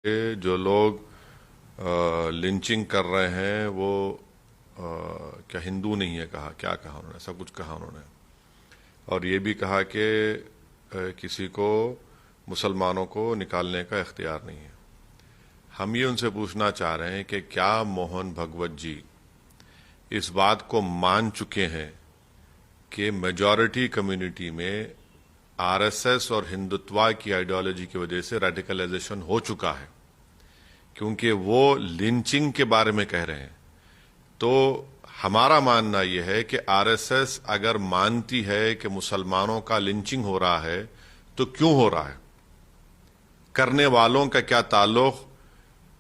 जो लोग लिंचिंग कर रहे हैं वो क्या हिंदू नहीं है, कहा क्या कहा उन्होंने, सब कुछ कहा उन्होंने। और ये भी कहा कि किसी को मुसलमानों को निकालने का इख्तियार नहीं है। हम ये उनसे पूछना चाह रहे हैं कि क्या मोहन भगवत जी इस बात को मान चुके हैं कि मेजॉरिटी कम्युनिटी में आरएसएस और हिंदुत्व की आइडियोलॉजी की वजह से रेडिकलाइजेशन हो चुका है, क्योंकि वो लिंचिंग के बारे में कह रहे हैं। तो हमारा मानना यह है कि आरएसएस अगर मानती है कि मुसलमानों का लिंचिंग हो रहा है तो क्यों हो रहा है, करने वालों का क्या ताल्लुक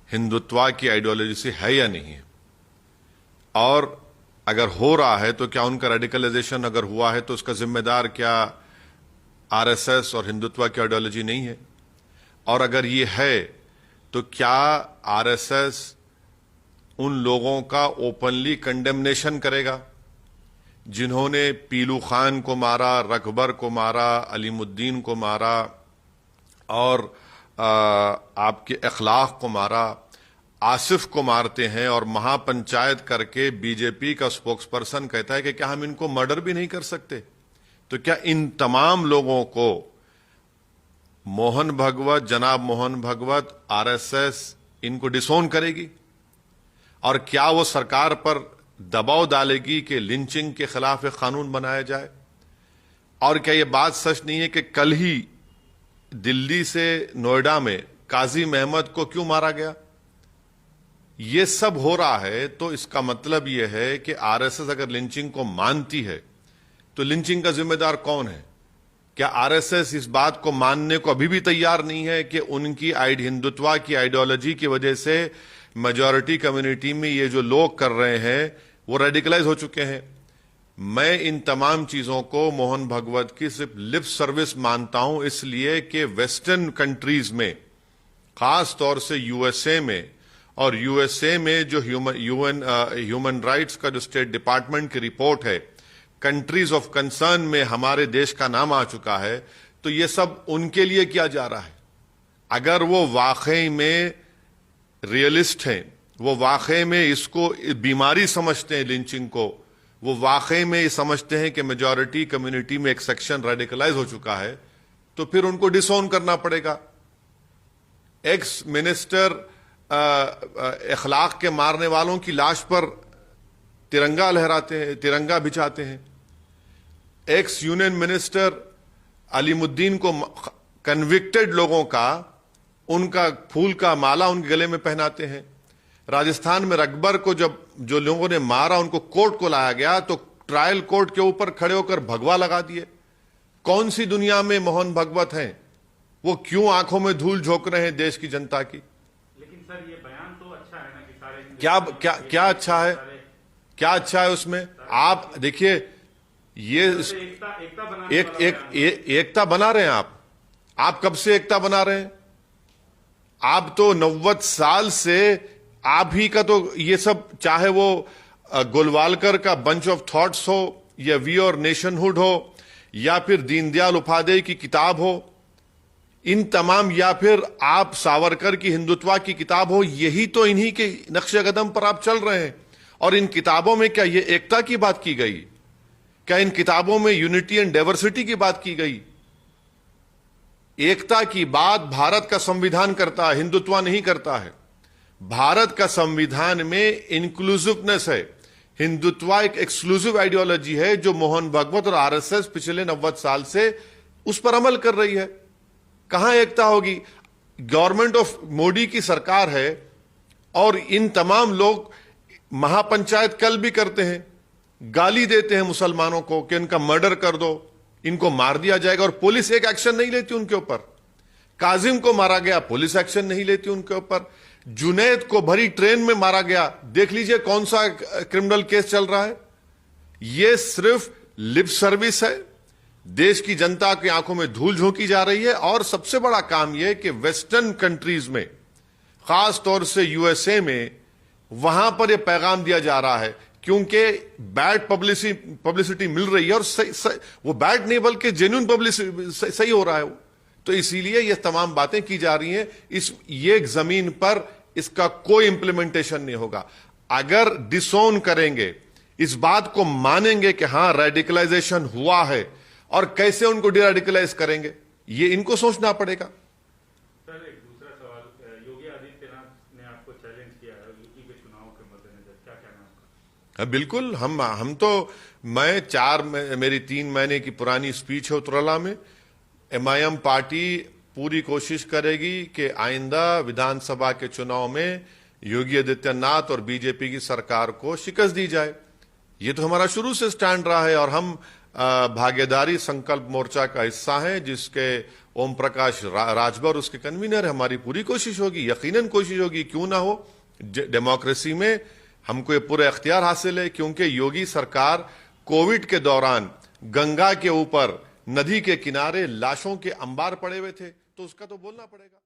हिंदुत्व की आइडियोलॉजी से है या नहीं है, और अगर हो रहा है तो क्या उनका रेडिकलाइजेशन अगर हुआ है तो उसका जिम्मेदार क्या आरएसएस और हिंदुत्व की आइडियोलॉजी नहीं है, और अगर ये है तो क्या आरएसएस उन लोगों का ओपनली कंडेमनेशन करेगा जिन्होंने पीलू खान को मारा, रकबर को मारा, अलीमुद्दीन को मारा और आपके अखलाक को मारा, आसिफ को मारते हैं और महापंचायत करके बीजेपी का स्पोक्सपर्सन कहता है कि क्या हम इनको मर्डर भी नहीं कर सकते? तो क्या इन तमाम लोगों को मोहन भगवत, जनाब मोहन भगवत, आरएसएस इनको डिसोन करेगी? और क्या वो सरकार पर दबाव डालेगी कि लिंचिंग के खिलाफ एक कानून बनाया जाए? और क्या ये बात सच नहीं है कि कल ही दिल्ली से नोएडा में काजिम अहमद को क्यों मारा गया? ये सब हो रहा है तो इसका मतलब यह है कि आरएसएस अगर लिंचिंग को मानती है तो लिंचिंग का जिम्मेदार कौन है? क्या आरएसएस इस बात को मानने को अभी भी तैयार नहीं है कि उनकी हिंदुत्व की आइडियोलॉजी की वजह से मेजॉरिटी कम्युनिटी में ये जो लोग कर रहे हैं वो रेडिकलाइज हो चुके हैं? मैं इन तमाम चीजों को मोहन भगवत की सिर्फ लिप सर्विस मानता हूं, इसलिए कि वेस्टर्न कंट्रीज में, खास तौर से यूएसए में, और यूएसए में जो ह्यूमन राइट्स का जो स्टेट डिपार्टमेंट की रिपोर्ट है, कंट्रीज ऑफ कंसर्न में हमारे देश का नाम आ चुका है। तो ये सब उनके लिए किया जा रहा है। अगर वो वाकई में रियलिस्ट हैं, वो वाकई में इसको बीमारी समझते हैं लिंचिंग को, वो वाकई में ये समझते हैं कि मेजॉरिटी कम्युनिटी में एक सेक्शन रेडिकलाइज हो चुका है, तो फिर उनको डिसोन करना पड़ेगा। एक्स मिनिस्टर अखलाक के मारने वालों की लाश पर तिरंगा लहराते हैं, तिरंगा बिछाते हैं। एक्स यूनियन मिनिस्टर अलीमुद्दीन को कन्विक्टेड लोगों का उनका फूल का माला उनके गले में पहनाते हैं। राजस्थान में रकबर को जब जो लोगों ने मारा उनको कोर्ट को लाया गया तो ट्रायल कोर्ट के ऊपर खड़े होकर भगवा लगा दिए। कौन सी दुनिया में मोहन भगवत हैं? वो क्यों आंखों में धूल झोंक रहे हैं देश की जनता की? लेकिन सर ये बयान तो अच्छा है ना कि सारे क्या क्या क्या अच्छा है? क्या अच्छा है उसमें? आप देखिए, ये एकता बना रहे हैं आप कब से एकता बना रहे हैं? आप तो 90 साल से आप ही का तो ये सब, चाहे वो गोलवालकर का बंच ऑफ थॉट्स हो या वी और नेशनहुड हो या फिर दीनदयाल उपाध्याय की किताब हो, इन तमाम, या फिर आप सावरकर की हिंदुत्व की किताब हो, यही तो इन्हीं के नक्शे कदम पर आप चल रहे हैं। और इन किताबों में क्या ये एकता की बात की गई? क्या इन किताबों में यूनिटी एंड डाइवर्सिटी की बात की गई? एकता की बात भारत का संविधान करता है, हिंदुत्व नहीं करता है। भारत का संविधान में इंक्लूसिवनेस है, हिंदुत्व एक एक्सक्लूसिव आइडियोलॉजी है जो मोहन भगवत और आरएसएस पिछले 90 साल से उस पर अमल कर रही है। कहां एकता होगी? गवर्नमेंट ऑफ मोदी की सरकार है और इन तमाम लोग महापंचायत कल भी करते हैं, गाली देते हैं मुसलमानों को कि इनका मर्डर कर दो, इनको मार दिया जाएगा, और पुलिस एक एक्शन नहीं लेती उनके ऊपर। काजिम को मारा गया, पुलिस एक्शन नहीं लेती उनके ऊपर। जुनैद को भरी ट्रेन में मारा गया, देख लीजिए कौन सा क्रिमिनल केस चल रहा है। यह सिर्फ लिप सर्विस है, देश की जनता की आंखों में धूल झोंकी जा रही है। और सबसे बड़ा काम यह कि वेस्टर्न कंट्रीज में, खास तौर से यूएसए में, वहां पर यह पैगाम दिया जा रहा है, क्योंकि बैड पब्लिसिटी मिल रही है। और वो बैड नहीं बल्कि जेन्युइन पब्लिसिटी सही हो रहा है। तो इसीलिए ये तमाम बातें की जा रही हैं। ये जमीन पर इसका कोई इंप्लीमेंटेशन नहीं होगा। अगर डिसोन करेंगे, इस बात को मानेंगे कि हां रेडिकलाइजेशन हुआ है, और कैसे उनको डिरेडिकलाइज करेंगे, ये इनको सोचना पड़ेगा। सर एक दूसरा सवाल, योगी आदित्यनाथ ने आपको चैलेंज किया है यूपी के चुनाव के मद्देनजर, क्या कहना है आपका? बिल्कुल, हम तो मेरी 3 महीने की पुरानी स्पीच है उतरला में। एमआईएम पार्टी पूरी कोशिश करेगी कि आइंदा विधानसभा के चुनाव में योगी आदित्यनाथ और बीजेपी की सरकार को शिकस्त दी जाए। ये तो हमारा शुरू से स्टैंड रहा है, और हम भागीदारी संकल्प मोर्चा का हिस्सा है, जिसके ओम प्रकाश राजभर उसके कन्वीनर है। हमारी पूरी कोशिश होगी, यकीनन कोशिश होगी, क्यों ना हो। डेमोक्रेसी में हमको ये पूरा इख्तियार हासिल है, क्योंकि योगी सरकार कोविड के दौरान गंगा के ऊपर नदी के किनारे लाशों के अंबार पड़े हुए थे, तो उसका तो बोलना पड़ेगा।